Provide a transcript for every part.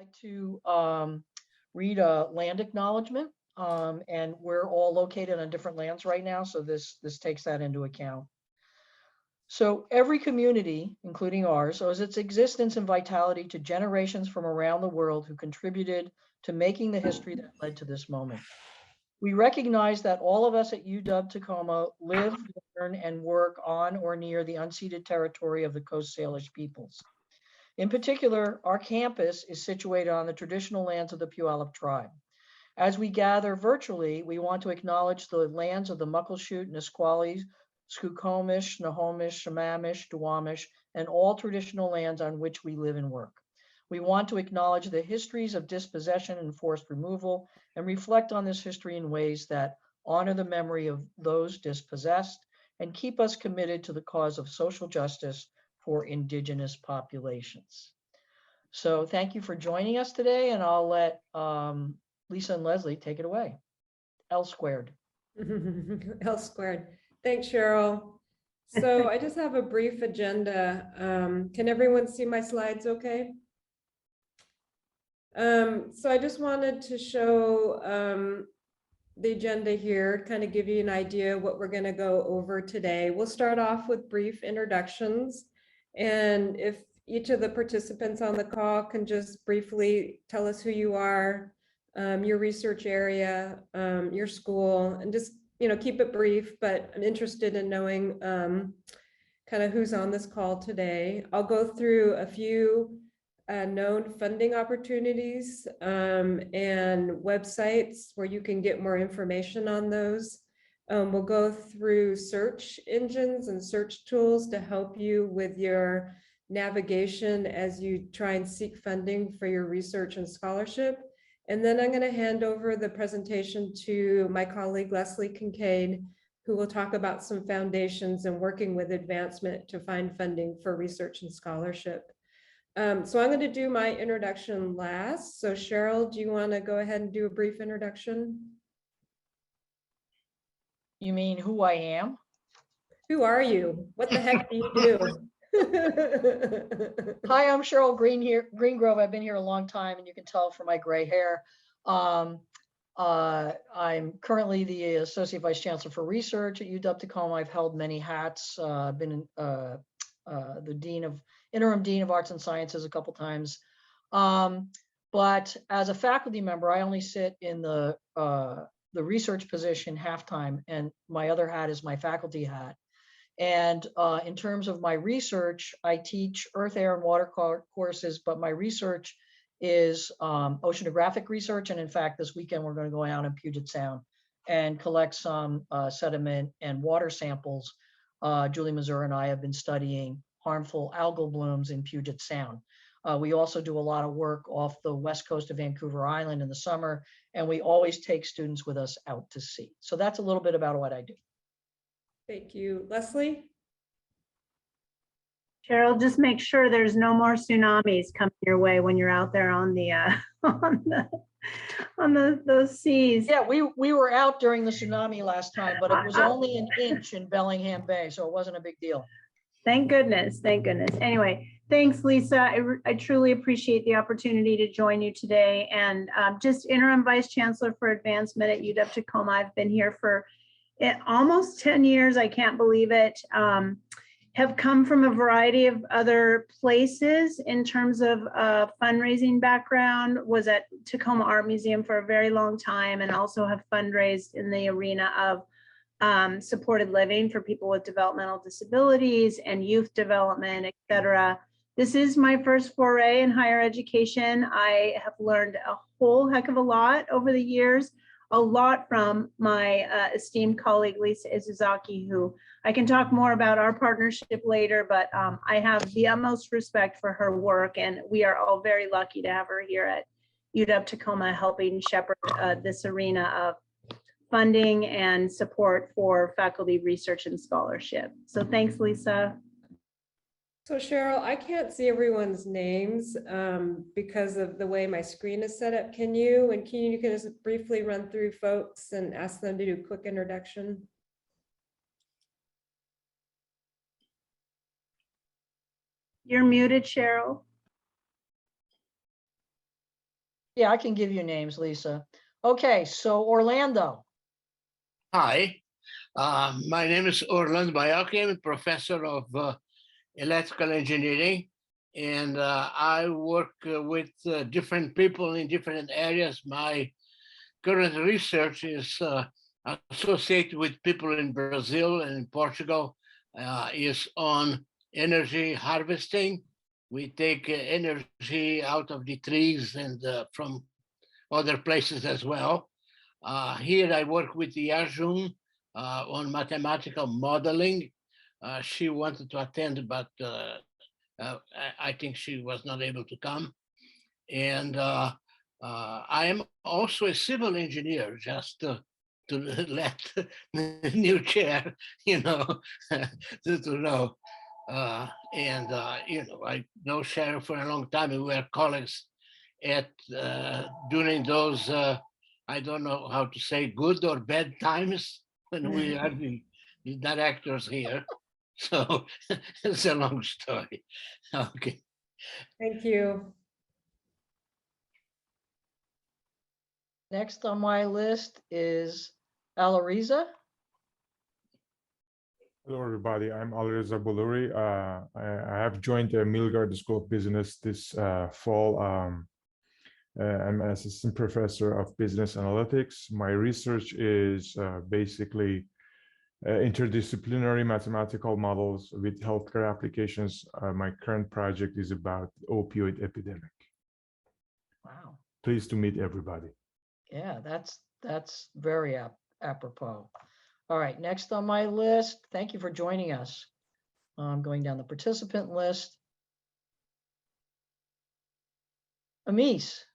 like to read a land acknowledgement, and we're all located on different lands right now, so this takes that into account. So every community, including ours, owes its existence and vitality to generations from around the world who contributed to making the history that led to this moment. We recognize that all of us at UW-Tacoma live, learn, and work on or near the unceded territory of the Coast Salish peoples. In particular, our campus is situated on the traditional lands of the Puyallup tribe. As we gather virtually, we want to acknowledge the lands of the Muckleshoot, Nisqually, Skokomish, Snohomish, Sammamish, Duwamish, and all traditional lands on which we live and work. We want to acknowledge the histories of dispossession and forced removal and reflect on this history in ways that honor the memory of those dispossessed and keep us committed to the cause of social justice for Indigenous populations. So thank you for joining us today, and I'll let Lisa and Leslie take it away. L squared. L squared. Thanks, Cheryl. So I just have a brief agenda. Can everyone see my slides okay? So I just wanted to show the agenda here, kind of give you an idea what we're going to go over today. We'll start off with brief introductions. And if each of the participants on the call can just briefly tell us who you are, your research area, your school, and just, keep it brief, but I'm interested in knowing kind of who's on this call today. I'll go through a few known funding opportunities and websites where you can get more information on those. We'll go through search engines and search tools to help you with your navigation as you try and seek funding for your research and scholarship. And then I'm going to hand over the presentation to my colleague, Leslie Kincaid, who will talk about some foundations and working with advancement to find funding for research and scholarship. So I'm going to do my introduction last. So Cheryl, do you want to go ahead and do a brief introduction? You mean who I am? Who are you? What the heck do you do? Hi, I'm Cheryl Greengrove. I've been here a long time, and you can tell from my gray hair. I'm currently the Associate Vice Chancellor for Research at UW-Tacoma. I've held many hats. I've been the Interim Dean of Arts and Sciences a couple times. But as a faculty member, I only sit in the research position half-time, and my other hat is my faculty hat. And in terms of my research, I teach earth, air, and water courses, but my research is oceanographic research. And in fact, this weekend, we're going to go out in Puget Sound and collect some sediment and water samples. Julie Mazur and I have been studying harmful algal blooms in Puget Sound. We also do a lot of work off the west coast of Vancouver Island in the summer, and we always take students with us out to sea. So that's a little bit about what I do. Thank you. Leslie? Cheryl, just make sure there's no more tsunamis coming your way when you're out there on the those seas. Yeah, we were out during the tsunami last time, but it was only an inch in Bellingham Bay, so it wasn't a big deal. Thank goodness. Thank goodness. Anyway, thanks, Lisa. I truly appreciate the opportunity to join you today. And just Interim Vice Chancellor for Advancement at UW-Tacoma. I've been here for almost 10 years. I can't believe it. Have come from a variety of other places in terms of fundraising background, was at Tacoma Art Museum for a very long time, and also have fundraised in the arena of supported living for people with developmental disabilities and youth development, etc. This is my first foray in higher education. I have learned a whole heck of a lot over the years, a lot from my esteemed colleague, Lisa Izuzaki, who I can talk more about our partnership later, but I have the utmost respect for her work, and we are all very lucky to have her here at UW-Tacoma helping shepherd this arena of funding and support for faculty research and scholarship. So thanks, Lisa. So Cheryl, I can't see everyone's names because of the way my screen is set up. Can you just briefly run through folks and ask them to do a quick introduction? You're muted, Cheryl. Yeah, I can give you names, Lisa. Okay, so Orlando. Hi, my name is Orlando Bayaki. I'm a professor of electrical engineering, and I work with different people in different areas. My current research is associated with people in Brazil and in Portugal, is on energy harvesting. We take energy out of the trees and from other places as well. Here I work with Yajun on mathematical modeling. She wanted to attend, but I think she was not able to come. And I am also a civil engineer, just to let the new chair, to know. I know Cheryl for a long time, and we were colleagues at during those I don't know how to say good or bad times when we are the directors here. So it's a long story. Okay. Thank you. Next on my list is Alarisa. Hello, everybody. I'm Alarisa Boluri. I have joined the Milgard School of Business this fall. I'm an assistant professor of business analytics. My research is basically interdisciplinary mathematical models with healthcare applications. My current project is about opioid epidemic. Wow. Pleased to meet everybody. Yeah, that's very apropos. All right, next on my list, thank you for joining us. I'm going down the participant list. Amis.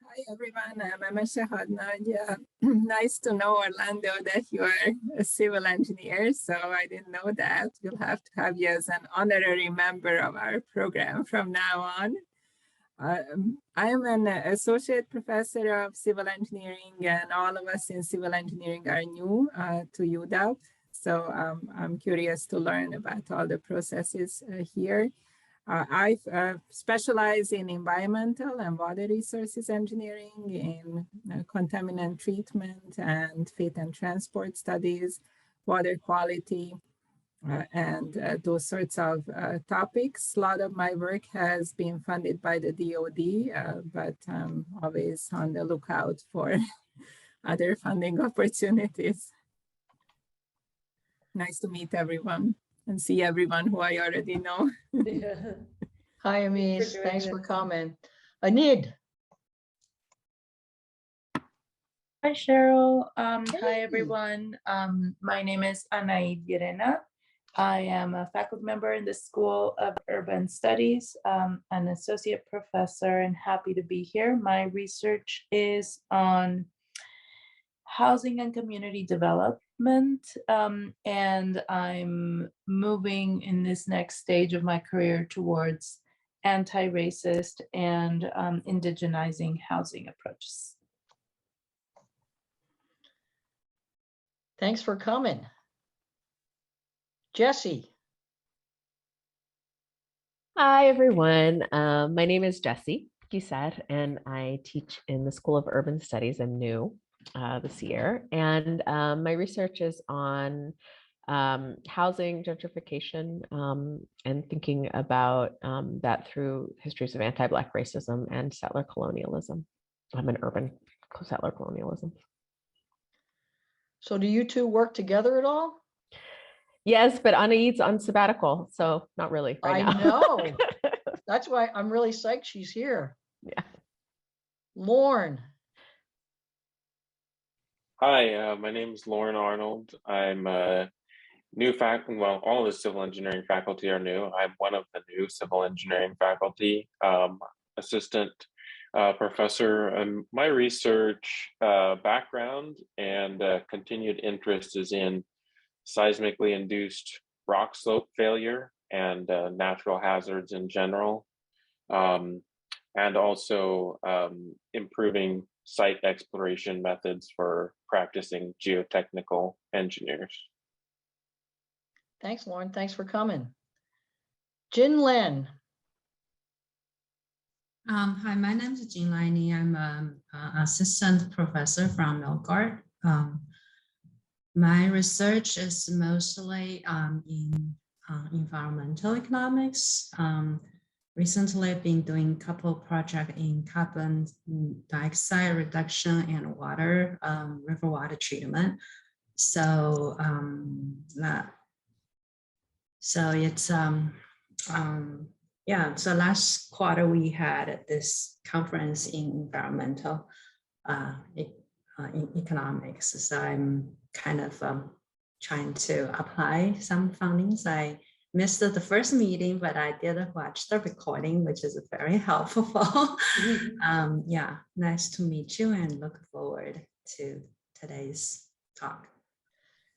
Hi everyone, I'm Emesha Hadnaja. Nice to know, Orlando, that you are a civil engineer. So I didn't know that. We'll have to have you as an honorary member of our program from now on. I am an associate professor of civil engineering, and all of us in civil engineering are new to UW. So I'm curious to learn about all the processes here. I specialize in environmental and water resources engineering, in contaminant treatment and fit and transport studies, water quality, and those sorts of topics. A lot of my work has been funded by the DoD, but I'm always on the lookout for other funding opportunities. Nice to meet everyone and see everyone who I already know. Yeah. Hi, Amis. Thanks for coming. Anid. Hi, Cheryl. Hi, everyone. My name is Anaid Yerena. I am a faculty member in the School of Urban Studies, an associate professor, and happy to be here. My research is on housing and community development, and I'm moving in this next stage of my career towards anti-racist and indigenizing housing approaches. Thanks for coming. Jessie. Hi, everyone. My name is Jessie, you said, and I teach in the School of Urban Studies. I'm new this year, and my research is on housing gentrification and thinking about that through histories of anti-Black racism and settler colonialism. I'm an urban settler colonialism. So do you two work together at all? Yes, but Anaid's on sabbatical, so not really right now. I know. That's why I'm really psyched she's here. Yeah. Lorne. Hi, my name is Lauren Arnold. I'm a new faculty. Well, all the civil engineering faculty are new. I'm one of the new civil engineering faculty, assistant professor. My research background and continued interest is in seismically induced rock slope failure and natural hazards in general, and also improving site exploration methods for practicing geotechnical engineers. Thanks, Lauren. Thanks for coming. Jin Len. Hi, my name is Jin Laini. I'm an assistant professor from Melgard. My research is mostly in environmental economics. Recently, I've been doing a couple projects in carbon dioxide reduction and water, river water treatment. So, it's yeah. So last quarter we had this conference in environmental in economics. So I'm kind of trying to apply some findings. I missed the first meeting, but I did watch the recording, which is very helpful. Yeah, nice to meet you and look forward to today's talk.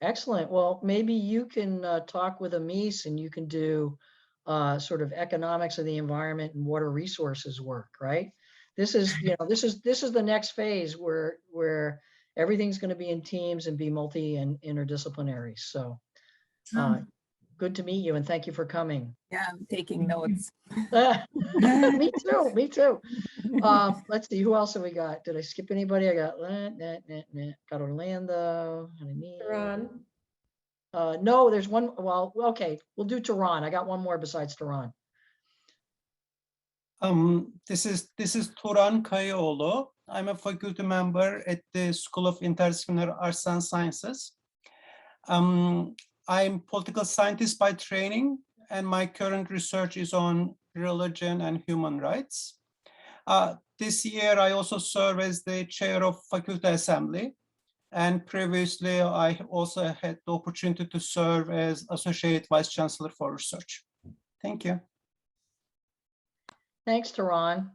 Excellent. Well, maybe you can talk with Amis and you can do sort of economics of the environment and water resources work, right? This is, this is the next phase where everything's going to be in teams and be multi and interdisciplinary. So good to meet you and thank you for coming. Yeah, I'm taking notes. Me too, me too. Let's see, who else have we got? Did I skip anybody? I got Orlando. Turan. No, there's one. Well, okay, we'll do Turan. I got one more besides Turan. This is Turan Kayaoğlu. I'm a faculty member at the School of Interdisciplinary Arts and Sciences. I'm political scientist by training, and my current research is on religion and human rights. This year, I also serve as the chair of faculty assembly. And previously, I also had the opportunity to serve as associate vice chancellor for research. Thank you. Thanks, Turan.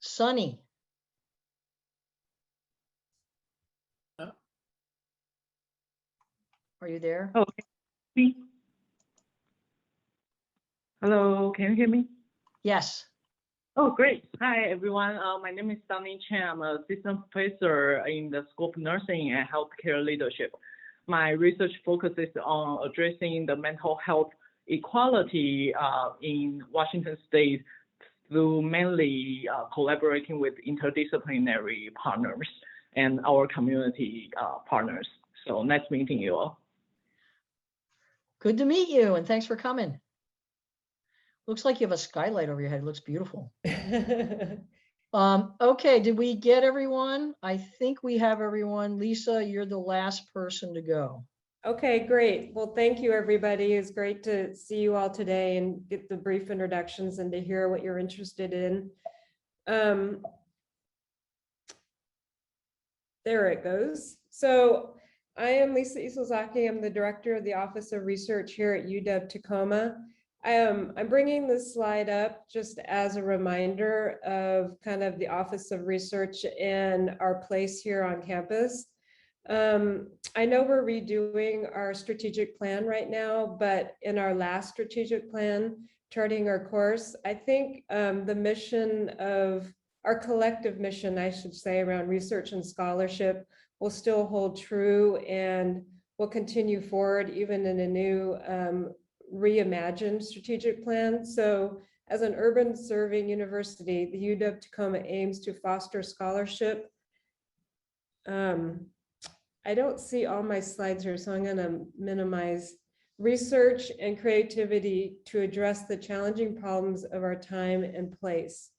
Sunny. Are you there? Oh, me. Hello, can you hear me? Yes. Oh, great. Hi, everyone. My name is Sami Chen. I'm an assistant professor in the School of Nursing and Healthcare Leadership. My research focuses on addressing the mental health equality in Washington State through mainly collaborating with interdisciplinary partners and our community partners. So nice meeting you all. Good to meet you, and thanks for coming. Looks like you have a skylight over your head. It looks beautiful. Okay, did we get everyone? I think we have everyone. Lisa, you're the last person to go. Okay, great. Well, thank you, everybody. It's great to see you all today and get the brief introductions and to hear what you're interested in. There it goes. So I am Lisa Isozaki. I'm the director of the Office of Research here at UW Tacoma. I'm bringing this slide up just as a reminder of kind of the Office of Research and our place here on campus. I know we're redoing our strategic plan right now, but in our last strategic plan, charting our course, I think the mission of our collective mission, I should say, around research and scholarship will still hold true and will continue forward even in a new reimagined strategic plan. So as an urban serving university, the UW Tacoma aims to foster scholarship. I don't see all my slides here, so I'm going to minimize research and creativity to address the challenging problems of our time and place.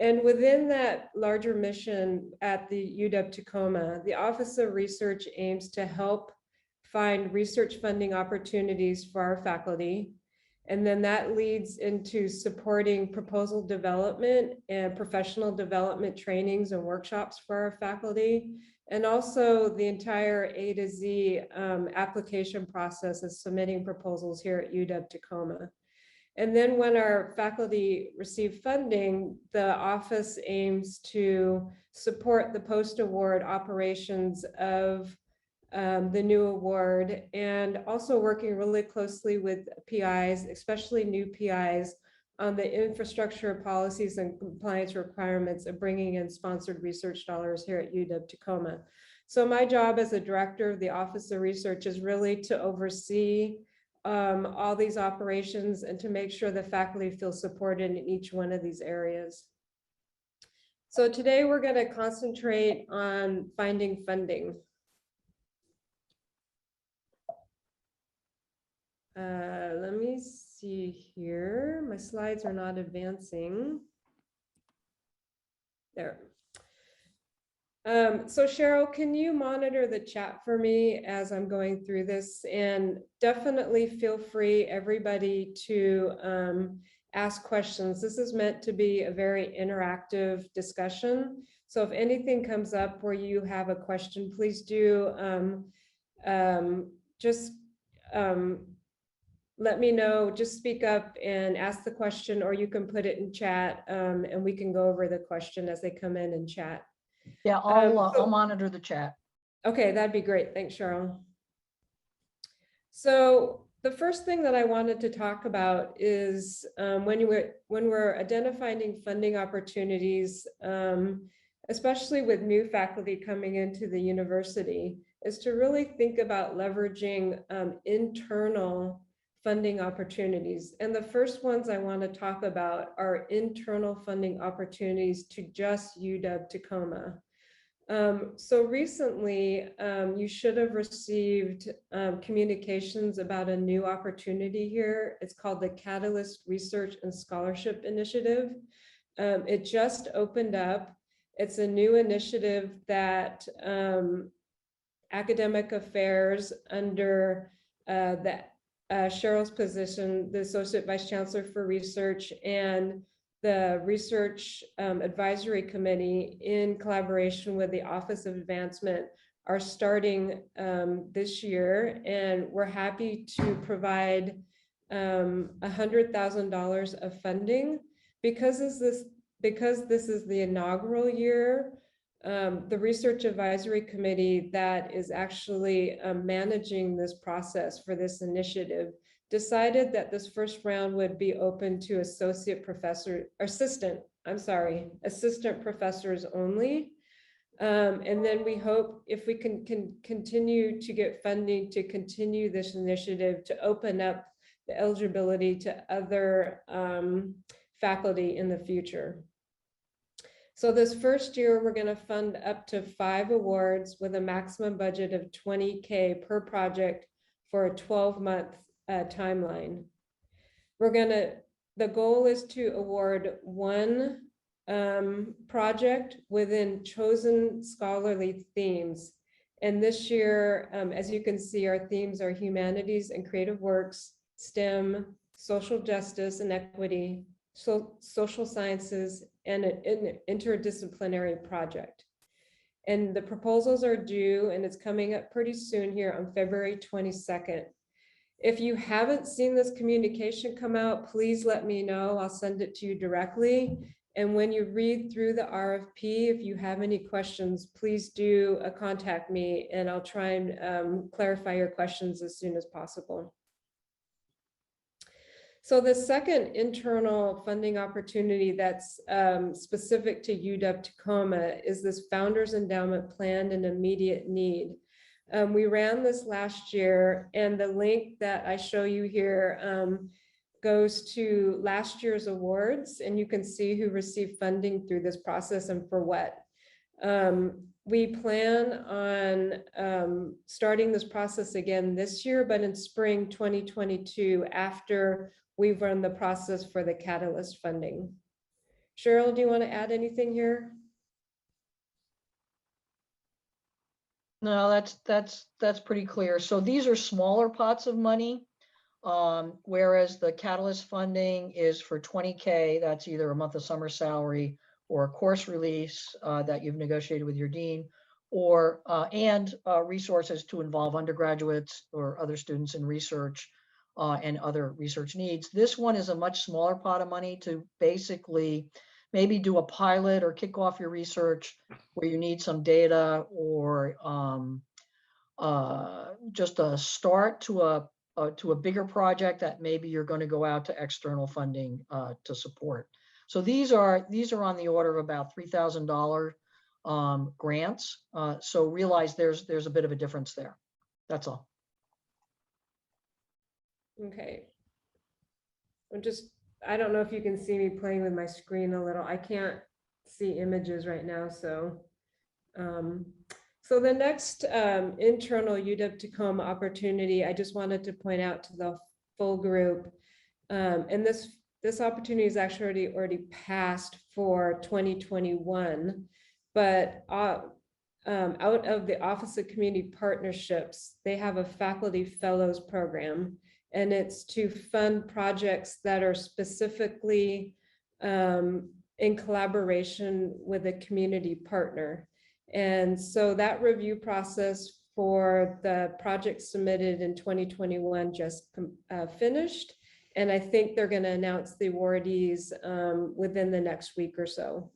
And within that larger mission at the UW Tacoma, the Office of Research aims to help find research funding opportunities for our faculty. And then that leads into supporting proposal development and professional development trainings and workshops for our faculty, and also the entire A to Z application process of submitting proposals here at UW Tacoma. And then when our faculty receive funding, the office aims to support the post-award operations of the new award, and also working really closely with PIs, especially new PIs, on the infrastructure policies and compliance requirements of bringing in sponsored research dollars here at UW Tacoma. So my job as a director of the Office of Research is really to oversee all these operations and to make sure the faculty feel supported in each one of these areas. So today we're going to concentrate on finding funding. Let me see here. My slides are not advancing. There. So Cheryl, can you monitor the chat for me as I'm going through this? And definitely feel free, everybody, to ask questions. This is meant to be a very interactive discussion. So if anything comes up where you have a question, please do let me know, just speak up and ask the question, or you can put it in chat and we can go over the question as they come in chat. Yeah, I'll monitor the chat. Okay, that'd be great. Thanks, Cheryl. So the first thing that I wanted to talk about is when we're identifying funding opportunities, especially with new faculty coming into the university, is to really think about leveraging internal funding opportunities. And the first ones I want to talk about are internal funding opportunities to just UW Tacoma. So recently, you should have received communications about a new opportunity here. It's called the Catalyst Research and Scholarship Initiative. It just opened up. It's a new initiative that Academic Affairs under Cheryl's position, the Associate Vice Chancellor for Research, and the Research Advisory Committee, in collaboration with the Office of Advancement, are starting this year. And we're happy to provide $100,000 of funding. Because this is the inaugural year, the Research Advisory Committee that is actually managing this process for this initiative decided that this first round would be open to assistant professors only. And then we hope, if we can continue to get funding to continue this initiative, to open up the eligibility to other faculty in the future. So this first year, we're going to fund up to 5 awards with a maximum budget of $20K per project for a 12-month timeline. The goal is to award 1 project within chosen scholarly themes. And this year, as you can see, our themes are humanities and creative works, STEM, social justice and equity, social sciences, and an interdisciplinary project. And the proposals are due, and it's coming up pretty soon here on February 22nd. If you haven't seen this communication come out, please let me know. I'll send it to you directly. And when you read through the RFP, if you have any questions, please do contact me, and I'll try and clarify your questions as soon as possible. So the second internal funding opportunity that's specific to UW Tacoma is this Founders Endowment Planned and Immediate Need. We ran this last year, and the link that I show you here goes to last year's awards, and you can see who received funding through this process and for what. We plan on starting this process again this year, but in spring 2022, after we've run the process for the Catalyst funding. Cheryl, do you want to add anything here? No, that's pretty clear. So these are smaller pots of money, whereas the Catalyst funding is for $20K. That's either a month of summer salary or a course release that you've negotiated with your dean, or and resources to involve undergraduates or other students in research and other research needs. This one is a much smaller pot of money to basically maybe do a pilot or kick off your research where you need some data, or just a start to a bigger project that maybe you're going to go out to external funding to support. So these are on the order of about $3,000 grants. So realize there's a bit of a difference there. That's all. Okay. I don't know if you can see me playing with my screen a little. I can't see images right now, so. So the next internal UW-Tacoma opportunity, I just wanted to point out to the full group, and this opportunity is actually already passed for 2021, but out of the Office of Community Partnerships, they have a faculty fellows program, and it's to fund projects that are specifically in collaboration with a community partner. And so that review process for the project submitted in 2021 just finished. And I think they're going to announce the awardees within the next week or so.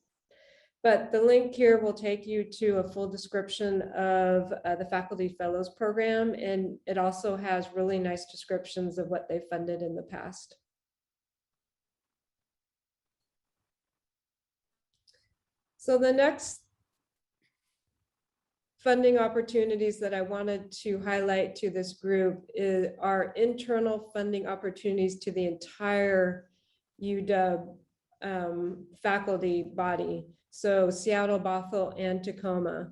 But the link here will take you to a full description of the Faculty Fellows Program. And it also has really nice descriptions of what they funded in the past. So the next funding opportunities that I wanted to highlight to this group are internal funding opportunities to the entire UW faculty body. So Seattle, Bothell, and Tacoma.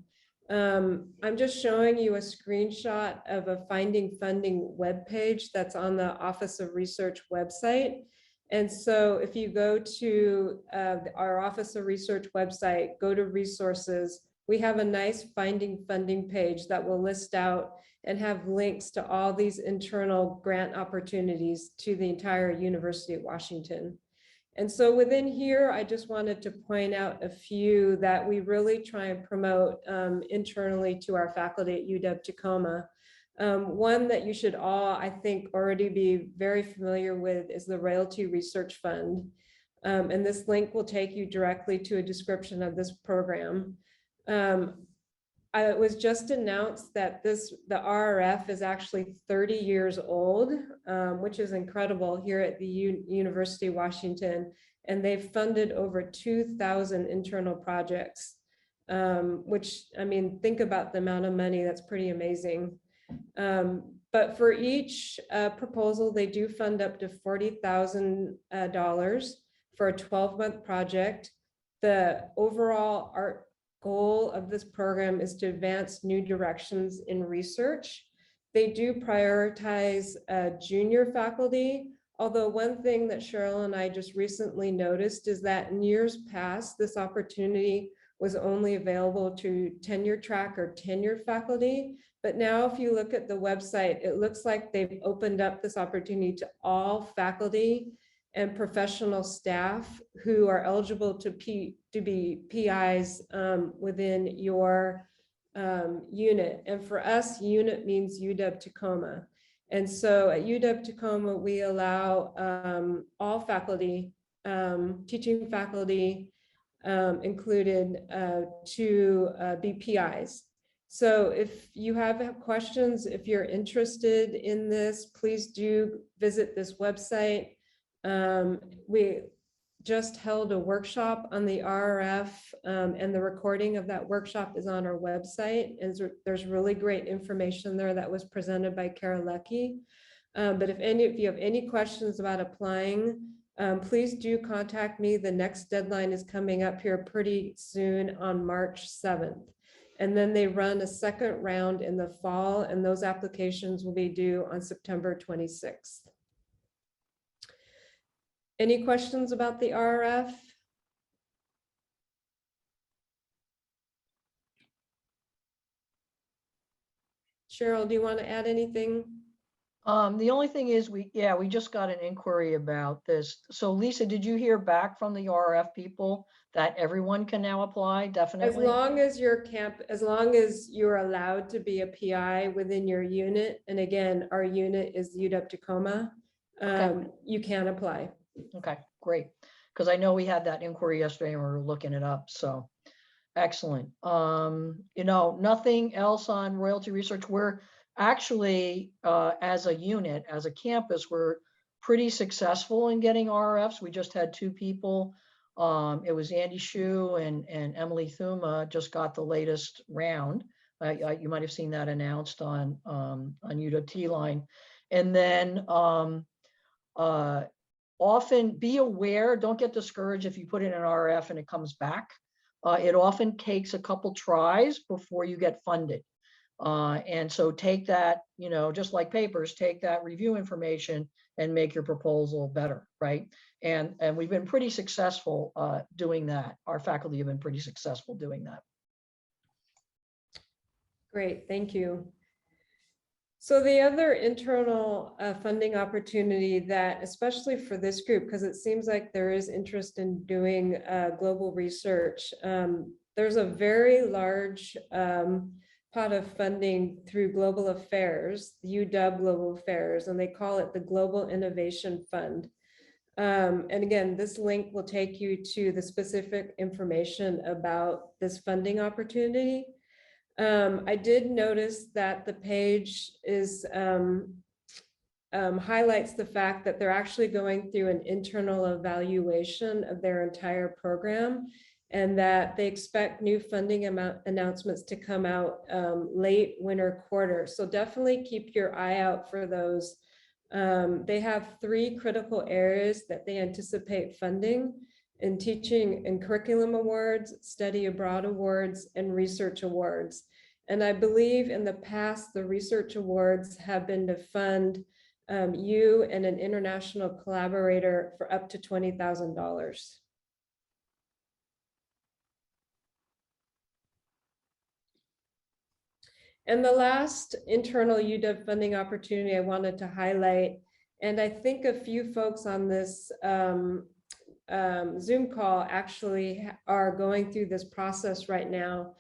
I'm just showing you a screenshot of a Finding Funding webpage that's on the Office of Research website. And so if you go to our Office of Research website, go to resources, we have a nice Finding Funding page that will list out and have links to all these internal grant opportunities to the entire University of Washington. And so within here, I just wanted to point out a few that we really try and promote internally to our faculty at UW-Tacoma. One that you should all, I think, already be very familiar with is the Royalty Research Fund. And this link will take you directly to a description of this program. It was just announced that the RRF is actually 30 years old, which is incredible here at the University of Washington. And they've funded over 2,000 internal projects, which, I mean, think about the amount of money, that's pretty amazing. But for each proposal, they do fund up to $40,000 for a 12-month project. The overall goal of this program is to advance new directions in research. They do prioritize junior faculty, although one thing that Cheryl and I just recently noticed is that in years past, this opportunity was only available to tenure track or tenured faculty. But now if you look at the website, it looks like they've opened up this opportunity to all faculty and professional staff who are eligible to be PIs within your unit. And for us, unit means UW-Tacoma. And so at UW-Tacoma, we allow all faculty, teaching faculty included, to be PIs. So if you have questions, if you're interested in this, please do visit this website. We just held a workshop on the RRF, and the recording of that workshop is on our website. And there's really great information there that was presented by Kara Leckie. But if you have any questions about applying, please do contact me. The next deadline is coming up here pretty soon on March 7th. And then they run a second round in the fall, and those applications will be due on September 26th. Any questions about the RRF? Cheryl, do you want to add anything? The only thing is we just got an inquiry about this. So Lisa, did you hear back from the RF people that everyone can now apply? Definitely. As long as you're allowed to be a PI within your unit, and again, our unit is UW-Tacoma, you can apply. Okay, great. Because I know we had that inquiry yesterday and we were looking it up. So excellent. Nothing else on royalty research. We're actually, as a unit, as a campus, we're pretty successful in getting RFs. We just had 2 people. It was Andy Shu and Emily Thuma just got the latest round. You might have seen that announced on UW T-Line. And then often be aware, don't get discouraged if you put in an RF and it comes back. It often takes a couple tries before you get funded. And so take that, just like papers, take that review information and make your proposal better, right? And we've been pretty successful doing that. Our faculty have been pretty successful doing that. Great, thank you. So the other internal funding opportunity that, especially for this group, because it seems like there is interest in doing global research, there's a very large pot of funding through Global Affairs, UW Global Affairs, and they call it the Global Innovation Fund. And again, this link will take you to the specific information about this funding opportunity. I did notice that the page is highlights the fact that they're actually going through an internal evaluation of their entire program, and that they expect new funding announcements to come out late winter quarter. So definitely keep your eye out for those. They have 3 critical areas that they anticipate funding: in teaching and curriculum awards, study abroad awards, and research awards. And I believe in the past, the research awards have been to fund you and an international collaborator for up to $20,000. And the last internal UW funding opportunity I wanted to highlight, and I think a few folks on this Zoom call actually are going through this process right now,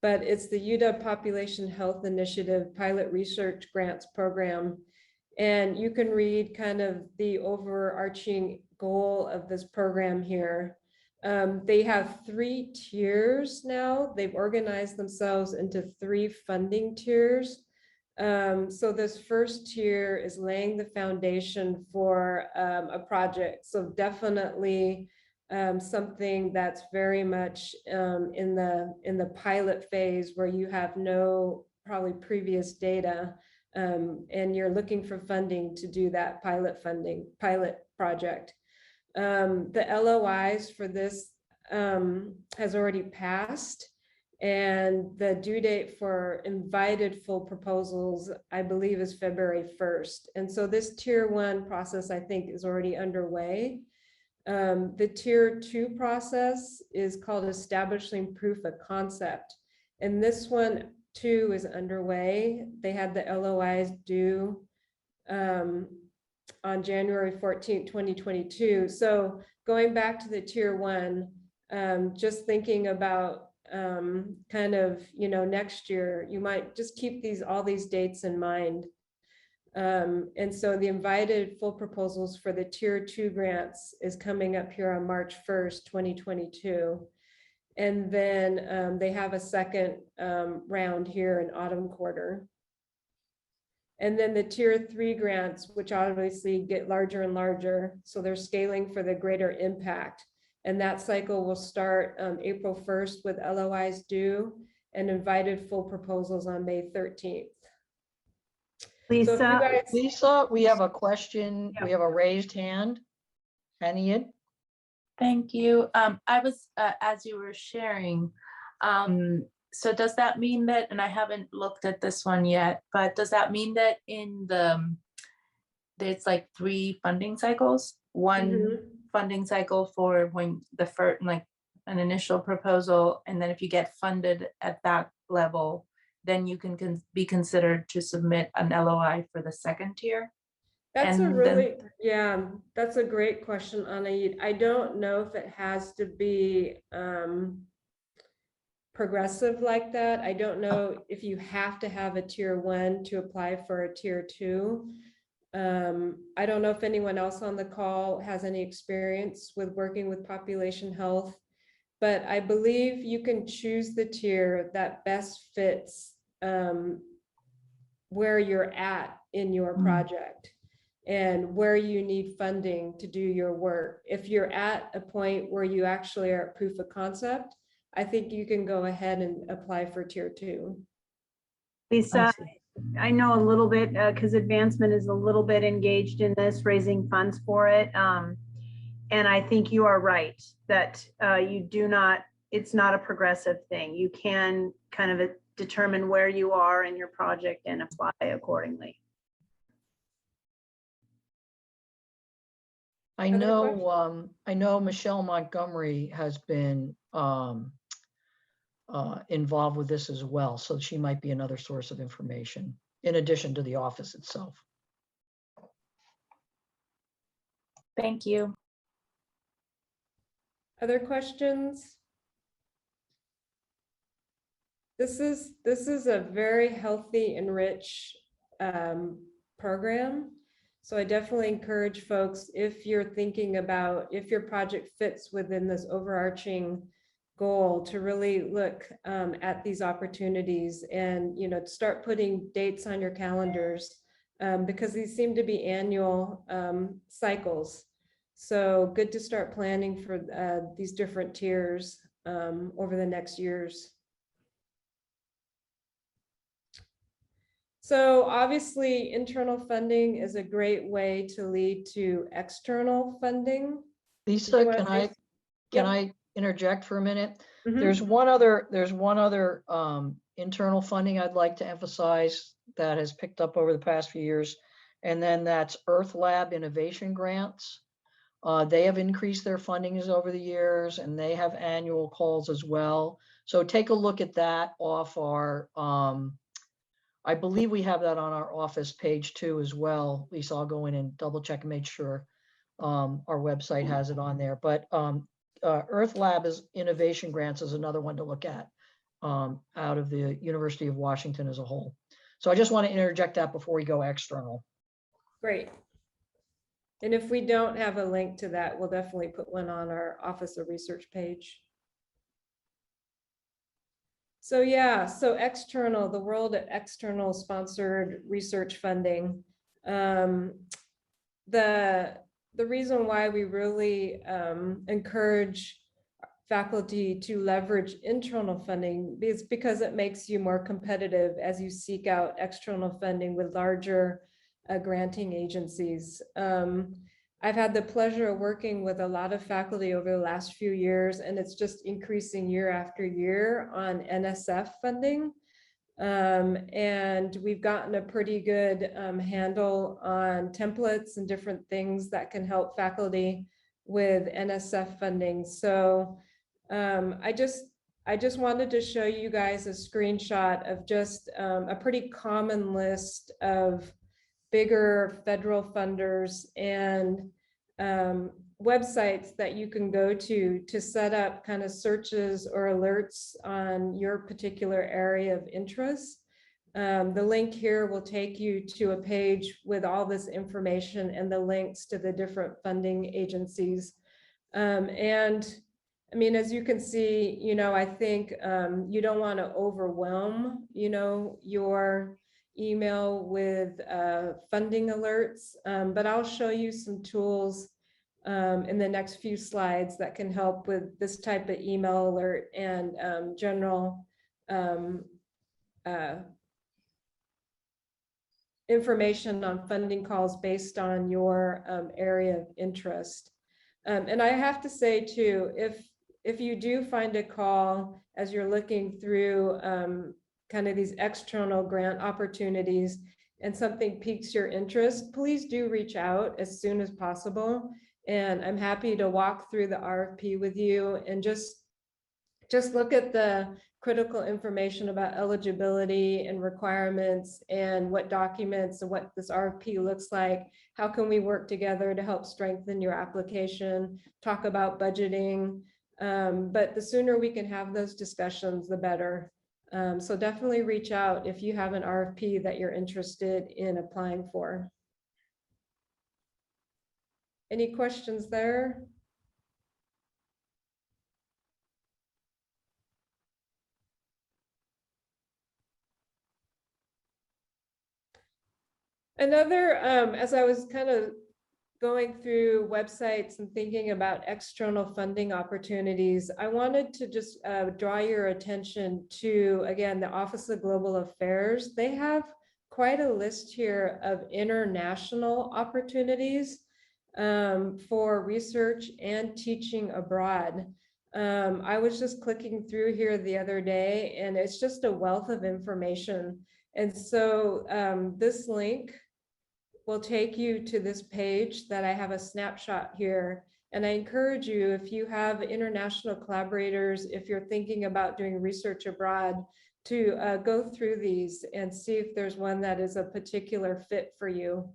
but it's the UW Population Health Initiative Pilot Research Grants Program. And you can read kind of the overarching goal of this program here. They have 3 tiers now. They've organized themselves into 3 funding tiers. So this first tier is laying the foundation for a project. So definitely something that's very much in the pilot phase, where you have no probably previous data, and you're looking for funding to do that pilot project. The LOIs for this has already passed, and the due date for invited full proposals, I believe, is February 1st. And so this tier 1 process, I think, is already underway. The tier 2 process is called establishing proof of concept. And this one too is underway. They had the LOIs due on January 14th, 2022. So going back to the tier 1, just thinking about kind of, next year, you might just keep all these dates in mind. And so the invited full proposals for the tier 2 grants is coming up here on March 1st, 2022. And then they have a second round here in autumn quarter. And then the tier 3 grants, which obviously get larger and larger. So they're scaling for the greater impact. And that cycle will start April 1st with LOIs due and invited full proposals on May 13th. Lisa, So Lisa, we have a question. We have a raised hand. Haniad. Thank you. I was, as you were sharing, so does that mean that, and I haven't looked at this one yet, but does that mean that there's like 3 funding cycles? One funding cycle for when the first, like an initial proposal, and then if you get funded at that level, then you can be considered to submit an LOI for the second tier? That's that's a great question, Anna. I don't know if it has to be progressive like that. I don't know if you have to have a tier 1 to apply for a tier 2. I don't know if anyone else on the call has any experience with working with population health, but I believe you can choose the tier that best fits where you're at in your project and where you need funding to do your work. If you're at a point where you actually are at proof of concept, I think you can go ahead and apply for tier 2. Lisa, I know a little bit because advancement is a little bit engaged in this, raising funds for it. And I think you are right that it's not a progressive thing. You can kind of determine where you are in your project and apply accordingly. I know Michelle Montgomery has been involved with this as well, so she might be another source of information in addition to the office itself. Thank you. Other questions? This is a very healthy and rich program. So I definitely encourage folks, if you're thinking about if your project fits within this overarching goal, to really look at these opportunities and start putting dates on your calendars because these seem to be annual cycles. So good to start planning for these different tiers over the next years. So obviously, internal funding is a great way to lead to external funding. Lisa, can I interject for a minute? Mm-hmm. There's one other internal funding I'd like to emphasize that has picked up over the past few years, and then that's Earth Lab innovation grants. They have increased their fundings over the years, and they have annual calls as well. So take a look at that off our. I believe we have that on our office page too as well. Lisa, I'll go in and double check and make sure our website has it on there. But Earth Lab innovation grants is another one to look at out of the University of Washington as a whole. So I just want to interject that before we go external. Great. And if we don't have a link to that, we'll definitely put one on our Office of Research page. So yeah, so external, the world of external sponsored research funding. The reason why we really encourage faculty to leverage internal funding is because it makes you more competitive as you seek out external funding with larger granting agencies. I've had the pleasure of working with a lot of faculty over the last few years, and it's just increasing year after year on NSF funding. And we've gotten a pretty good handle on templates and different things that can help faculty with NSF funding. So I just wanted to show you guys a screenshot of just a pretty common list of bigger federal funders and websites that you can go to set up kind of searches or alerts on your particular area of interest. The link here will take you to a page with all this information and the links to the different funding agencies. And I mean, as you can see, I think you don't want to overwhelm, your email with funding alerts, but I'll show you some tools in the next few slides that can help with this type of email alert and general information on funding calls based on your area of interest. And I have to say too, if you do find a call as you're looking through kind of these external grant opportunities and something piques your interest, please do reach out as soon as possible. And I'm happy to walk through the RFP with you and just look at the critical information about eligibility and requirements and what documents and what this RFP looks like. How can we work together to help strengthen your application, talk about budgeting. But the sooner we can have those discussions, the better. So definitely reach out if you have an RFP that you're interested in applying for. Any questions there? Another, as I was kind of going through websites and thinking about external funding opportunities, I wanted to just draw your attention to, again, the Office of Global Affairs. They have quite a list here of international opportunities for research and teaching abroad. I was just clicking through here the other day, and it's just a wealth of information. And so this link will take you to this page that I have a snapshot here. And I encourage you, if you have international collaborators, if you're thinking about doing research abroad, to go through these and see if there's one that is a particular fit for you.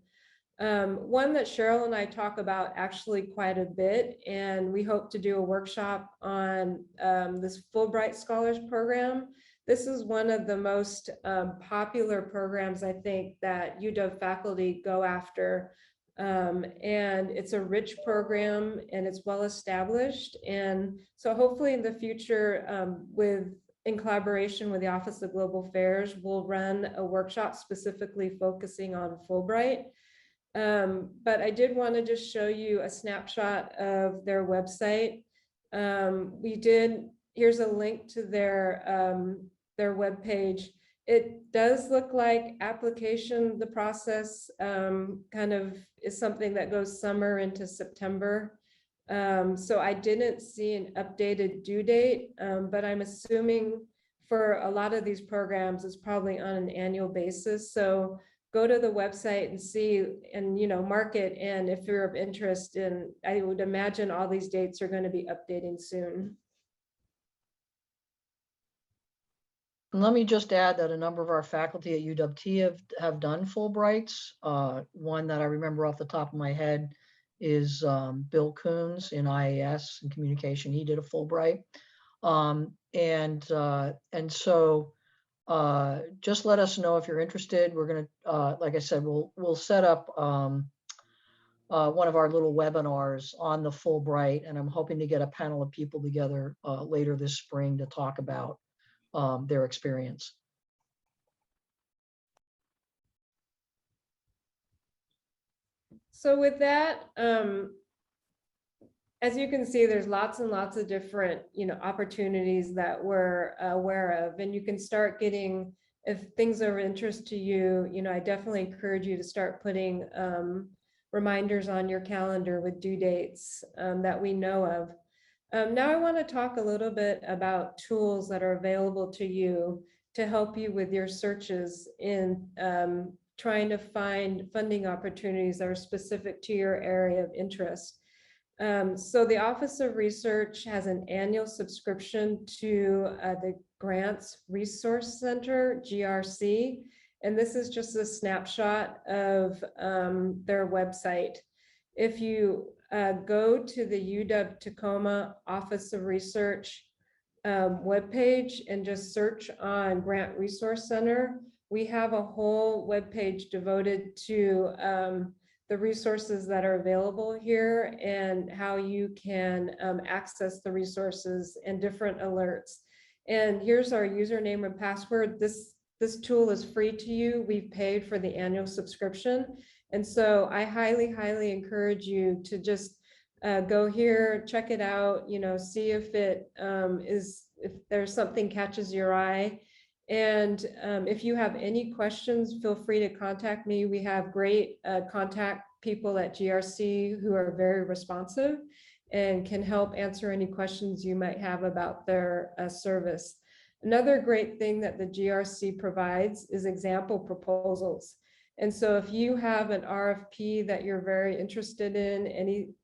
One that Cheryl and I talk about actually quite a bit, and we hope to do a workshop on this Fulbright Scholars Program. This is one of the most popular programs, I think, that UW faculty go after. And it's a rich program and it's well established. And so hopefully in the future, in collaboration with the Office of Global Affairs, we'll run a workshop specifically focusing on Fulbright. But I did want to just show you a snapshot of their website. Here's a link to their webpage. It does look like the process kind of is something that goes summer into September. So I didn't see an updated due date, but I'm assuming for a lot of these programs, it's probably on an annual basis. So go to the website and see, and mark it. And if you're of interest in, I would imagine all these dates are going to be updating soon. And let me just add that a number of our faculty at UW have done Fulbrights. One that I remember off the top of my head is Bill Coons in IAS and communication. He did a Fulbright. And so just let us know if you're interested. We're going to, like I said, we'll set up one of our little webinars on the Fulbright, and I'm hoping to get a panel of people together later this spring to talk about their experience. So with that, as you can see, there's lots and lots of different, opportunities that we're aware of, and you can start getting, if things are of interest to you, I definitely encourage you to start putting reminders on your calendar with due dates that we know of. Now I want to talk a little bit about tools that are available to you to help you with your searches in trying to find funding opportunities that are specific to your area of interest. So the Office of Research has an annual subscription to the Grants Resource Center, GRC, and this is just a snapshot of their website. If you go to the UW Tacoma Office of Research webpage and just search on Grant Resource Center, we have a whole webpage devoted to the resources that are available here and how you can access the resources and different alerts. And here's our username and password. This tool is free to you. We've paid for the annual subscription. And so I highly, highly encourage you to just go here, check it out, see if if there's something catches your eye. And if you have any questions, feel free to contact me. We have great contact people at GRC who are very responsive and can help answer any questions you might have about their service. Another great thing that the GRC provides is example proposals. And so if you have an RFP that you're very interested in,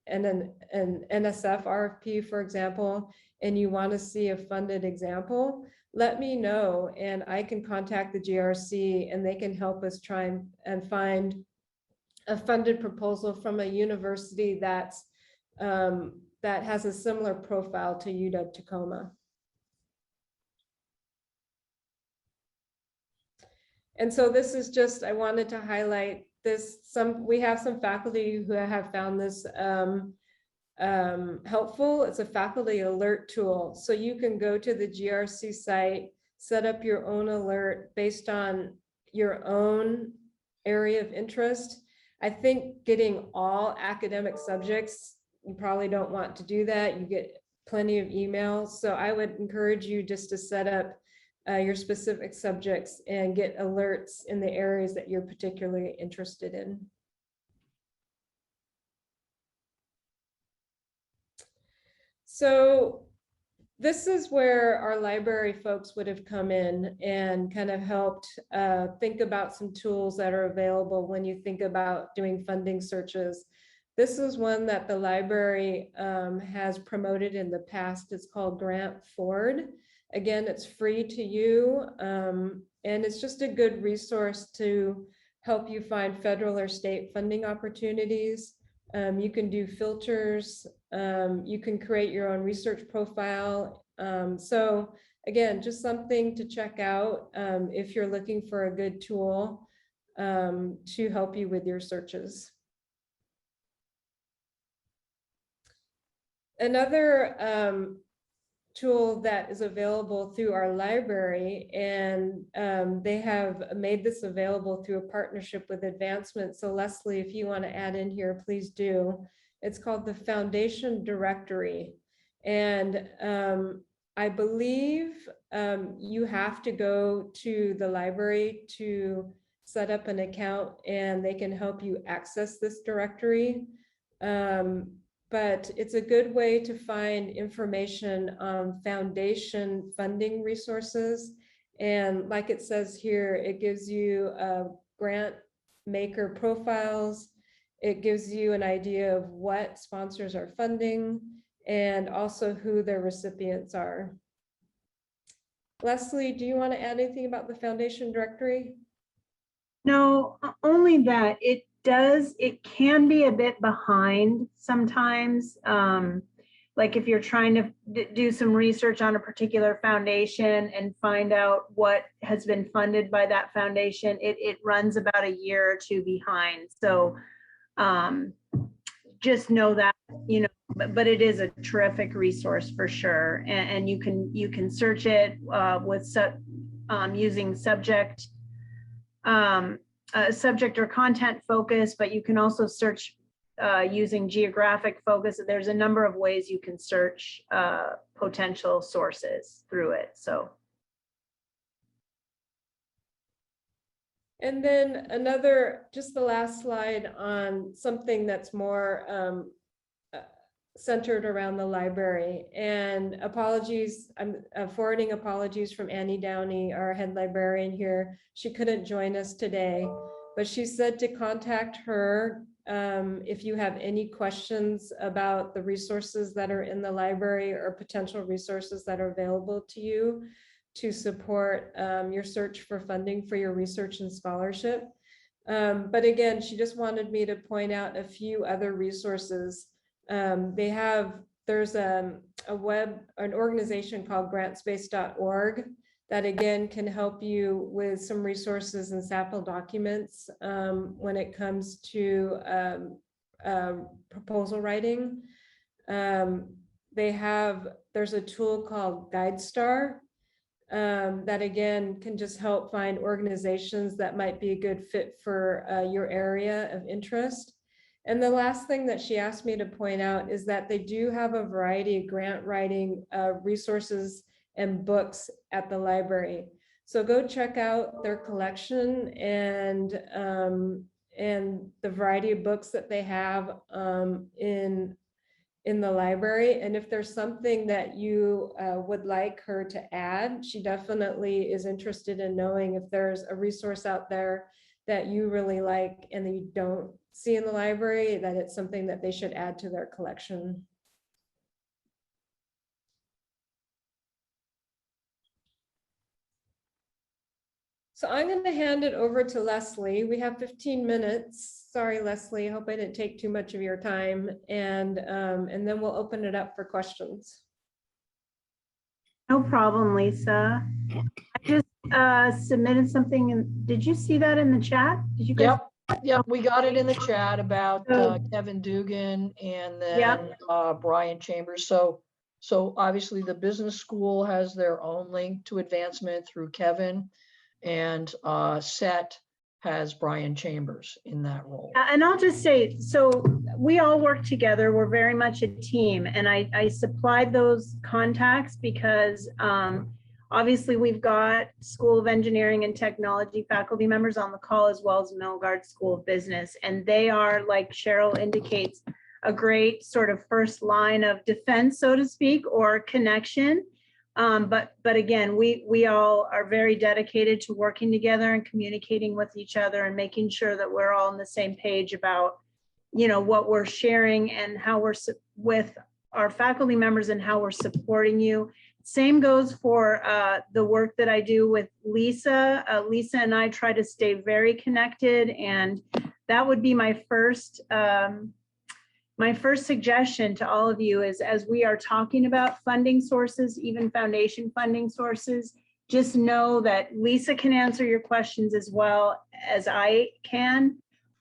an NSF RFP, for example, and you want to see a funded example, let me know and I can contact the GRC and they can help us try and find a funded proposal from a university that has a similar profile to UW Tacoma. And so this is just, I wanted to highlight this. We have some faculty who have found this helpful. It's a faculty alert tool. So you can go to the GRC site, set up your own alert based on your own area of interest. I think getting all academic subjects, you probably don't want to do that. You get plenty of emails. So I would encourage you just to set up your specific subjects and get alerts in the areas that you're particularly interested in. So this is where our library folks would have come in and kind of helped think about some tools that are available when you think about doing funding searches. This is one that the library has promoted in the past. It's called GrantFord. Again, it's free to you, and it's just a good resource to help you find federal or state funding opportunities. You can do filters, you can create your own research profile. So again, just something to check out if you're looking for a good tool to help you with your searches. Another tool that is available through our library, and they have made this available through a partnership with Advancement. So Leslie, if you want to add in here, please do. It's called the Foundation Directory. And I believe you have to go to the library to set up an account, and they can help you access this directory. But it's a good way to find information on foundation funding resources. And like it says here, it gives you grant maker profiles. It gives you an idea of what sponsors are funding and also who their recipients are. Leslie, do you want to add anything about the foundation directory? No, only that it can be a bit behind sometimes. Like if you're trying to do some research on a particular foundation and find out what has been funded by that foundation, it runs about a year or two behind. So just know that, you know, but it is a terrific resource for sure. And you can search it with using subject or content focus, but you can also search using geographic focus. There's a number of ways you can search potential sources through it. So. And then just the last slide on something that's more centered around the library. And apologies, I'm forwarding apologies from Annie Downey, our head librarian here. She couldn't join us today, but she said to contact her if you have any questions about the resources that are in the library or potential resources that are available to you to support your search for funding for your research and scholarship. But again, she just wanted me to point out a few other resources. There's an organization called grantspace.org that again can help you with some resources and sample documents when it comes to proposal writing. There's a tool called GuideStar that again can just help find organizations that might be a good fit for your area of interest. And the last thing that she asked me to point out is that they do have a variety of grant writing resources and books at the library. So go check out their collection and the variety of books that they have in the library. And if there's something that you would like her to add, she definitely is interested in knowing if there's a resource out there that you really like and that you don't see in the library, that it's something that they should add to their collection. So I'm going to hand it over to Leslie. We have 15 minutes. Sorry, Leslie, I hope I didn't take too much of your time. And then we'll open it up for questions. No problem, Lisa. I just submitted something. And did you see that in the chat? Did you guys? Yep, we got it in the chat about Kevin Dugan and then Brian Chambers. So obviously the business school has their own link to advancement through Kevin, and SET has Brian Chambers in that role. And I'll just say, so we all work together. We're very much a team, and I supplied those contacts because Obviously, we've got School of Engineering and Technology faculty members on the call, as well as Milgard School of Business. And they are, like Cheryl indicates, a great sort of first line of defense, so to speak, or connection. But again, we all are very dedicated to working together and communicating with each other and making sure that we're all on the same page about, you know, what we're sharing and how we're with our faculty members and how we're supporting you. Same goes for the work that I do with Lisa. Lisa and I try to stay very connected, and that would be my first suggestion to all of you is, as we are talking about funding sources, even foundation funding sources, just know that Lisa can answer your questions as well as I can,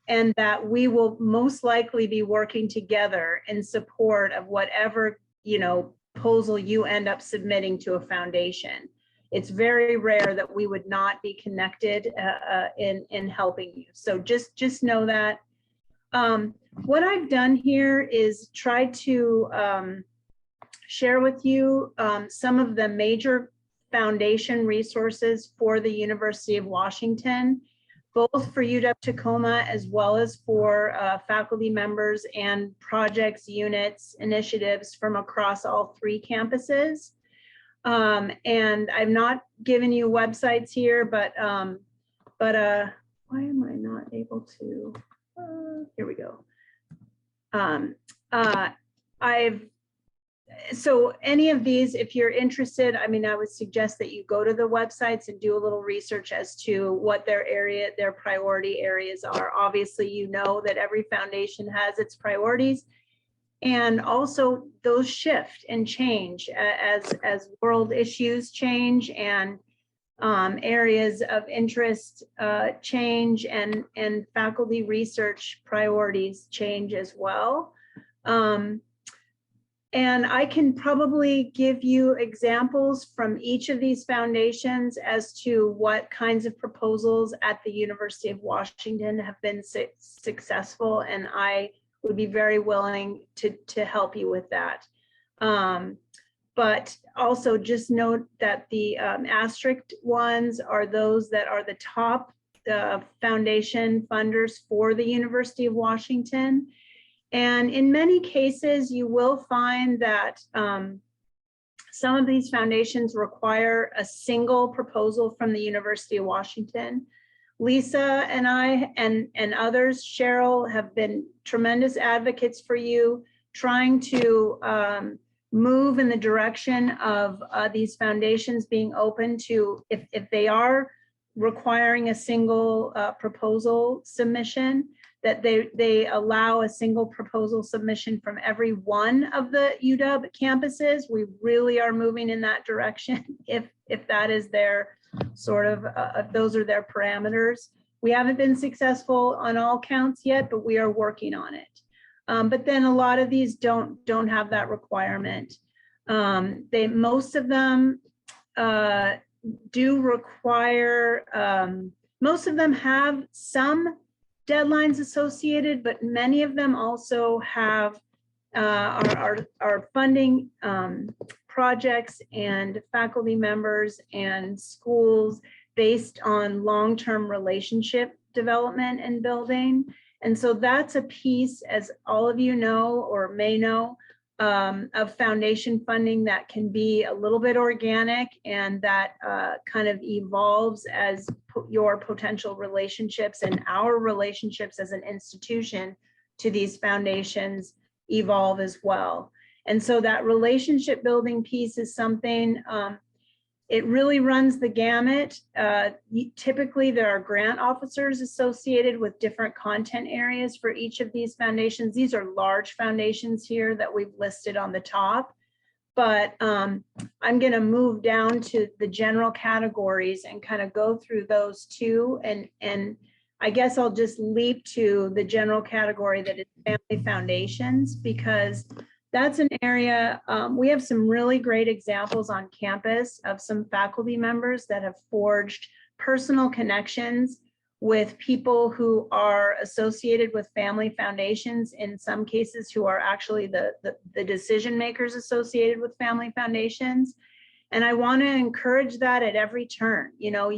and that we will most likely be working together in support of whatever, you know, proposal you end up submitting to a foundation. It's very rare that we would not be connected in helping you. So just know that. What I've done here is try to share with you some of the major foundation resources for the University of Washington, both for UW-Tacoma as well as for faculty members and projects, units, initiatives from across all 3 campuses. And I'm not giving you websites here, but why am I not able to? Here we go. So any of these, if you're interested, I mean, I would suggest that you go to the websites and do a little research as to what their priority areas are. Obviously, you know that every foundation has its priorities, and also those shift and change as world issues change and areas of interest change, and faculty research priorities change as well. And I can probably give you examples from each of these foundations as to what kinds of proposals at the University of Washington have been successful, and I would be very willing to help you with that. But also just note that the asterisk ones are those that are the top foundation funders for the University of Washington. And in many cases, you will find that some of these foundations require a single proposal from the University of Washington. Lisa and I and others, Cheryl, have been tremendous advocates for you, trying to move in the direction of these foundations being open to, if they are requiring a single proposal submission, that they allow a single proposal submission from every one of the UW campuses. We really are moving in that direction if that is their sort of, if those are their parameters. We haven't been successful on all counts yet, but we are working on it. But then a lot of these don't have that requirement. Most of them do require, most of them have some deadlines associated, but many of them also have are funding projects and faculty members and schools based on long-term relationship development and building. And so that's a piece, as all of you know or may know, of foundation funding that can be a little bit organic, and that kind of evolves as your potential relationships and our relationships as an institution to these foundations evolve as well. And so that relationship building piece is something, it really runs the gamut. Typically, there are grant officers associated with different content areas for each of these foundations. These are large foundations here that we've listed on the top, but I'm going to move down to the general categories and kind of go through those too. And I guess I'll just leap to the general category that is family foundations, because that's an area, we have some really great examples on campus of some faculty members that have forged personal connections with people who are associated with family foundations, in some cases who are actually the decision makers associated with family foundations. And I want to encourage that at every turn. You know,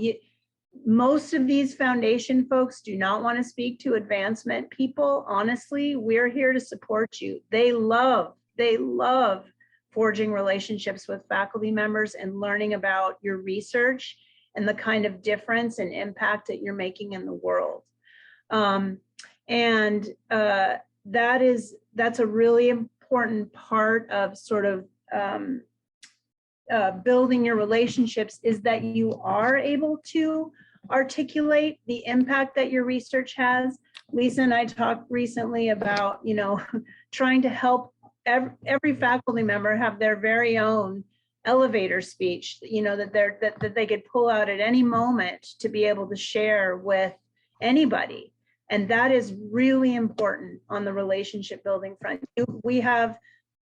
most of these foundation folks do not want to speak to advancement people. Honestly, we're here to support you. They love forging relationships with faculty members and learning about your research and the kind of difference and impact that you're making in the world. That's a really important part of sort of building your relationships, is that you are able to articulate the impact that your research has. Lisa and I talked recently about, you know, trying to help every faculty member have their very own elevator speech, you know, that they could pull out at any moment to be able to share with anybody. And that is really important on the relationship building front. We have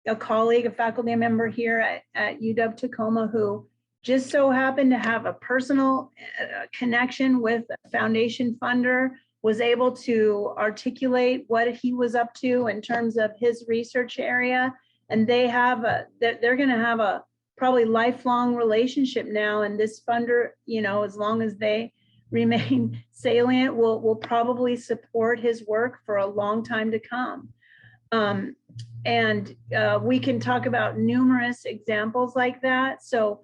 a colleague, a faculty member here at UW Tacoma who just so happened to have a personal connection with a foundation funder, was able to articulate what he was up to in terms of his research area. And they're going to have a probably lifelong relationship now. And this funder, you know, as long as they remain salient, will probably support his work for a long time to come. We can talk about numerous examples like that. So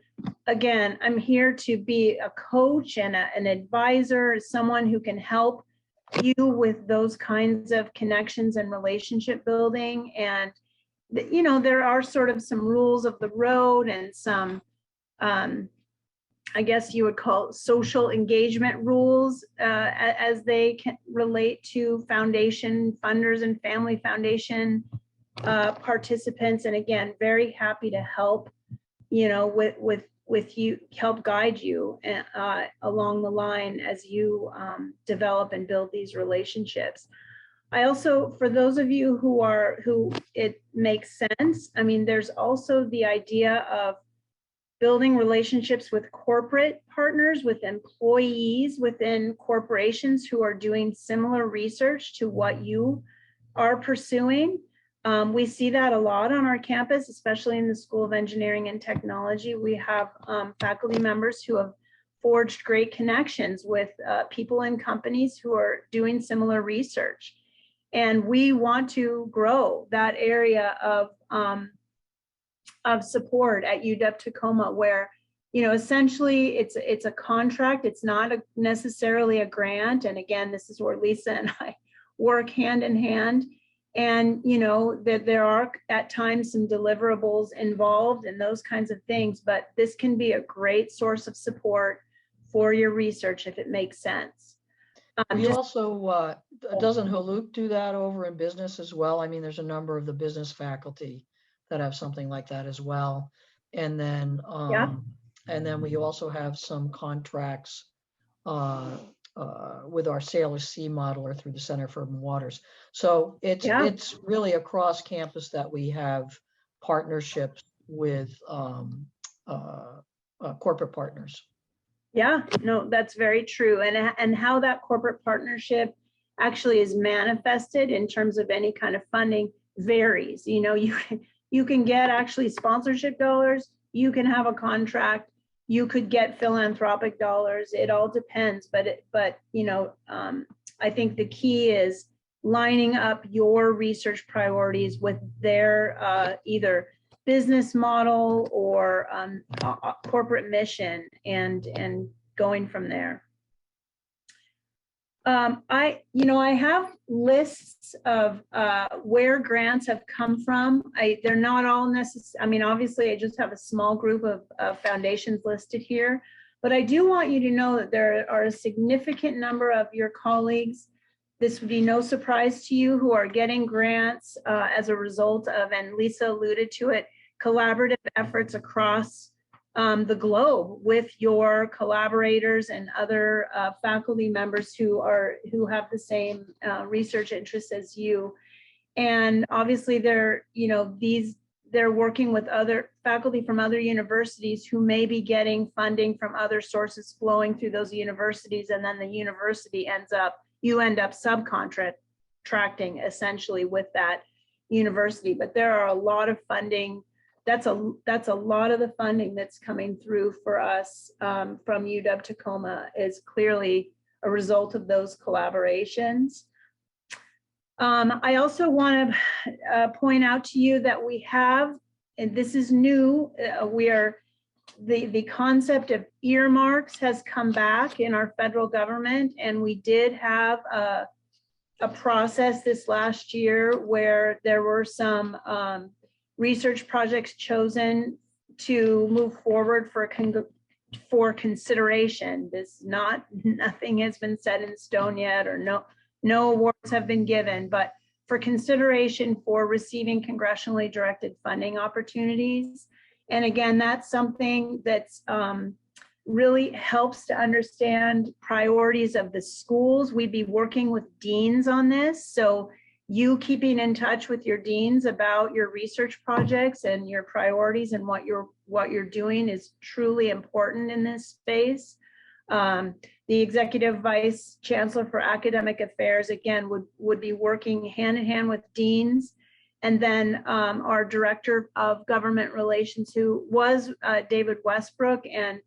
again, I'm here to be a coach and an advisor, someone who can help you with those kinds of connections and relationship building. And, you know, there are sort of some rules of the road and some, I guess you would call it social engagement rules as they can relate to foundation funders and family foundation participants. And again, very happy to help, you know, with you, help guide you along the line as you develop and build these relationships. I also, for those of you who it makes sense, I mean, there's also the idea of building relationships with corporate partners, with employees within corporations who are doing similar research to what you are pursuing. We see that a lot on our campus, especially in the School of Engineering and Technology. We have faculty members who have forged great connections with people in companies who are doing similar research. And we want to grow that area of support at UW Tacoma, where, you know, essentially it's a contract. It's not necessarily a grant. And again, this is where Lisa and I work hand in hand. And, you know, that there are at times some deliverables involved and those kinds of things, but this can be a great source of support for your research if it makes sense. We also, doesn't Haluk do that over in business as well? I mean, there's a number of the business faculty that have something like that as well. And then, we also have some contracts with our Sailor Sea modeler through the Center for Urban Waters. So it's really across campus that we have partnerships with corporate partners. Yeah, no, that's very true. And how that corporate partnership actually is manifested in terms of any kind of funding varies. You know, you can get actually sponsorship dollars, you can have a contract, you could get philanthropic dollars. It all depends, but you know, I think the key is lining up your research priorities with their either business model or corporate mission, and going from there. I have lists of where grants have come from. They're not all necessary. I mean, obviously, I just have a small group of foundations listed here, but I do want you to know that there are a significant number of your colleagues. This would be no surprise to you, who are getting grants as a result of, and Lisa alluded to it, collaborative efforts across the globe with your collaborators and other faculty members who have the same research interests as you. And obviously they're working with other faculty from other universities who may be getting funding from other sources flowing through those universities, and then the university you end up subcontracting essentially with that university. But there are a lot of funding that's a lot of the funding that's coming through for us from UW Tacoma is clearly a result of those collaborations. I also want to point out to you that we have, and this is new, the concept of earmarks has come back in our federal government, and we did have a process this last year where there were some research projects chosen to move forward for consideration. Nothing has been set in stone yet, or no awards have been given, but for consideration for receiving congressionally directed funding opportunities. And again, that's something that's really helps to understand priorities of the schools. We'd be working with deans on this. So you keeping in touch with your deans about your research projects and your priorities and what you're doing is truly important in this space. The Executive Vice Chancellor for Academic Affairs, again, would be working hand in hand with deans. And then our Director of Government Relations, who was David Westbrook, and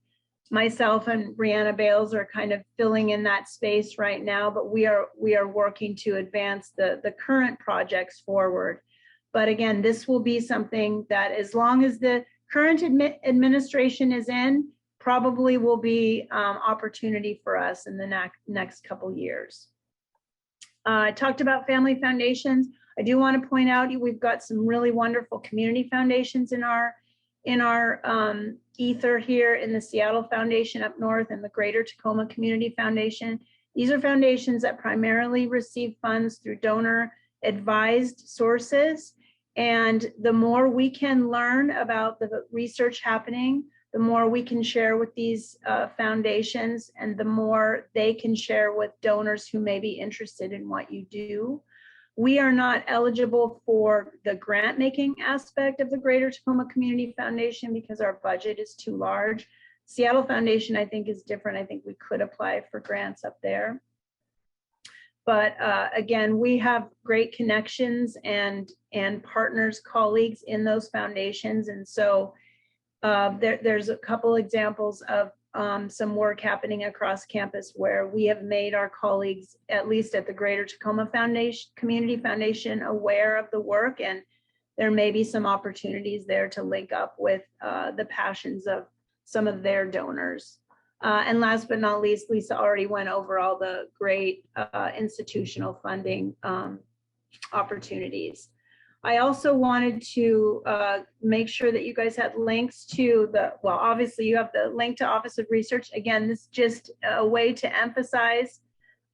myself and Brianna Bales are kind of filling in that space right now, but we are working to advance the current projects forward. But again, this will be something that, as long as the current administration is in, probably will be opportunity for us in the next couple years. I talked about family foundations. I do want to point out we've got some really wonderful community foundations in our ether here, in the Seattle Foundation up north and the Greater Tacoma Community Foundation. These are foundations that primarily receive funds through donor advised sources. And the more we can learn about the research happening, the more we can share with these foundations, and the more they can share with donors who may be interested in what you do. We are not eligible for the grant making aspect of the Greater Tacoma Community Foundation because our budget is too large. Seattle Foundation, I think, is different. I think we could apply for grants up there. But again, we have great connections and partners, colleagues in those foundations. And so there's a couple examples of some work happening across campus where we have made our colleagues, at least at the Greater Tacoma Foundation, Community Foundation, aware of the work, and there may be some opportunities there to link up with the passions of some of their donors. And last but not least, Lisa already went over all the great institutional funding opportunities. I also wanted to make sure that you guys had links to well, obviously you have the link to Office of Research. Again, this is just a way to emphasize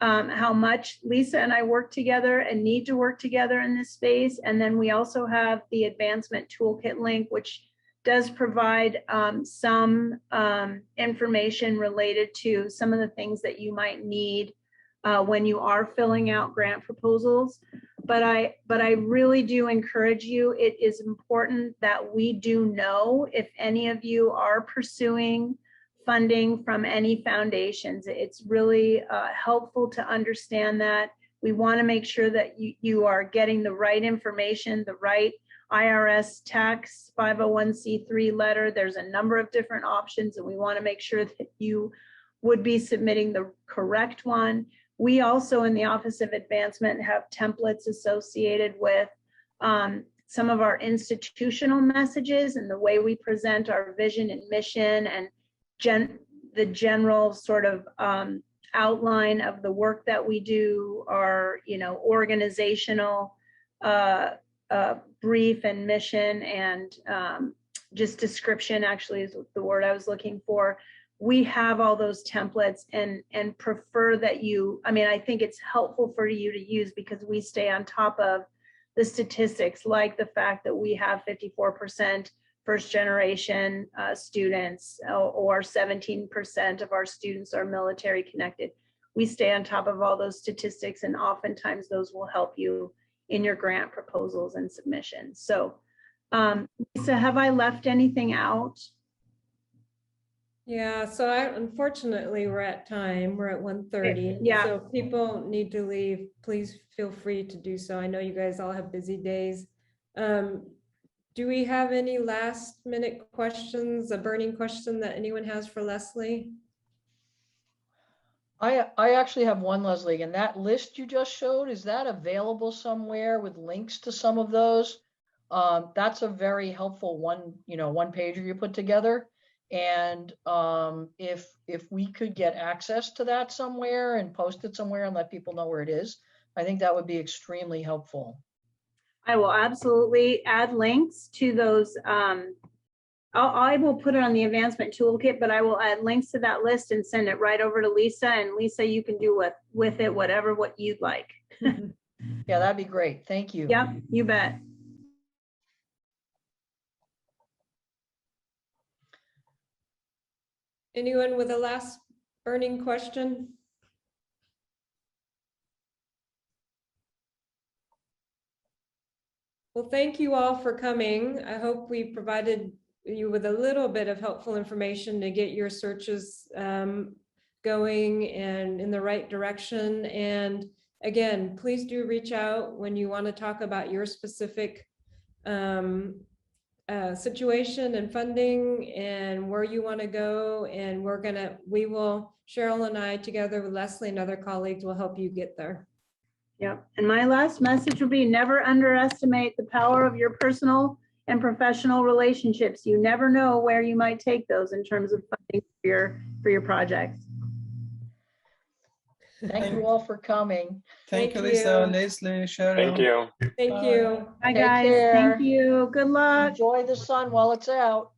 how much Lisa and I work together and need to work together in this space. And then we also have the Advancement Toolkit link, which does provide some information related to some of the things that you might need when you are filling out grant proposals. But I really do encourage you, it is important that we do know if any of you are pursuing funding from any foundations. It's really helpful to understand that. We want to make sure that you are getting the right information, the right IRS tax 501c3 letter. There's a number of different options, and we want to make sure that you would be submitting the correct one. We also in the Office of Advancement have templates associated with some of our institutional messages and the way we present our vision and mission and the general sort of outline of the work that we do, our organizational brief and mission and just description actually is the word I was looking for. We have all those templates and prefer that I think it's helpful for you to use because we stay on top of the statistics, like the fact that we have 54% first generation students or 17% of our students are military connected. We stay on top of all those statistics, and oftentimes those will help you in your grant proposals and submissions. So Lisa, have I left anything out? Yeah, so unfortunately we're at time. We're at 1:30. Yeah. So if people need to leave, please feel free to do so. I know you guys all have busy days. Do we have any last minute questions, a burning question that anyone has for Leslie? I actually have one, Leslie, and that list you just showed, is that available somewhere with links to some of those? That's a very helpful one pager you put together. And if we could get access to that somewhere and post it somewhere and let people know where it is, I think that would be extremely helpful. I will absolutely add links to those. I will put it on the advancement toolkit, but I will add links to that list and send it right over to Lisa. And Lisa, you can do with it whatever what you'd like. Yeah, that'd be great. Thank you. Yep, you bet. Anyone with a last burning question? Well, thank you all for coming. I hope we provided you with a little bit of helpful information to get your searches going and in the right direction. And again, please do reach out when you want to talk about your specific situation and funding and where you want to go. And Cheryl and I, together with Leslie and other colleagues, will help you get there. Yep. And my last message would be never underestimate the power of your personal and professional relationships. You never know where you might take those in terms of funding for your projects. Thank you all for coming. Thank you, Lisa, Leslie, Cheryl. Thank you. Thank you. Hi, Take guys. care. Thank you. Good luck. Enjoy the sun while it's out.